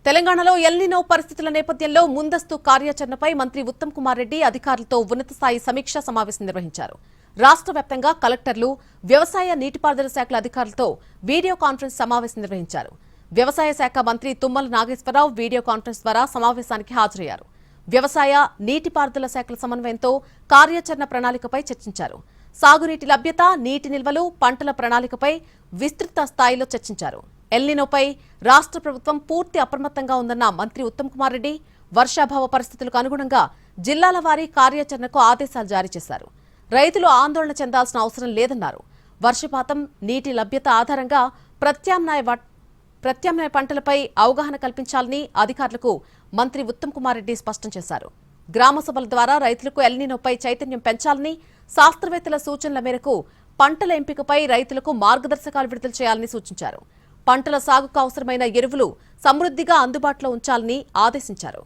తెలంగాణలో ఎల్నినో పరిస్థితుల నేపథ్యంలో ముందస్తు కార్యాచరణపై మంత్రి ఉత్తమ్ కుమార్ రెడ్డి అధికారులతో ఉన్నత స్థాయి సమీక్షా సమావేశం నిర్వహించారు. రాష్ట్ర వ్యాప్తంగా కలెక్టర్లు, వ్యవసాయ నీటిపారుదల శాఖల అధికారులతో వీడియో కాన్ఫరెన్స్ సమావేశం నిర్వహించారు. వ్యవసాయ శాఖ మంత్రి తుమ్మల నాగేశ్వరరావు వీడియో కాన్ఫరెన్స్ ద్వారా సమావేశానికి హాజరయ్యారు. వ్యవసాయ నీటిపారుదల శాఖల సమన్వయంతో కార్యాచరణ ప్రణాళికపై చర్చించారు. సాగునీటి లభ్యత, నీటి నిల్వలు, పంటల ప్రణాళికపై విస్తృత స్థాయిలో చర్చించారు. ఎల్నినోపై రాష్ట్ర ప్రభుత్వం పూర్తి అప్రమత్తంగా ఉందన్న మంత్రి ఉత్తమ్ కుమార్ రెడ్డి వర్షాభావ పరిస్థితులకు అనుగుణంగా జిల్లాల వారీ కార్యాచరణకు ఆదేశాలు జారీ చేశారు. రైతులు ఆందోళన చెందాల్సిన అవసరం లేదన్నారు. వర్షపాతం, నీటి లభ్యత ఆధారంగా ప్రత్యామ్నాయ పంటలపై అవగాహన కల్పించాలని అధికారులకు మంత్రి ఉత్తమ్ కుమార్ రెడ్డి స్పష్టం చేశారు. గ్రామ సభల ద్వారా రైతులకు ఎల్నినోపై చైతన్యం పెంచాలని, శాస్త్రవేత్తల సూచనల మేరకు పంటల ఎంపికపై రైతులకు మార్గదర్శకాలు విడుదల చేయాలని సూచించారు. పంటల సాగుకు అవసరమైన ఎరువులు సమృద్ధిగా అందుబాటులో ఉంచాలని ఆదేశించారు.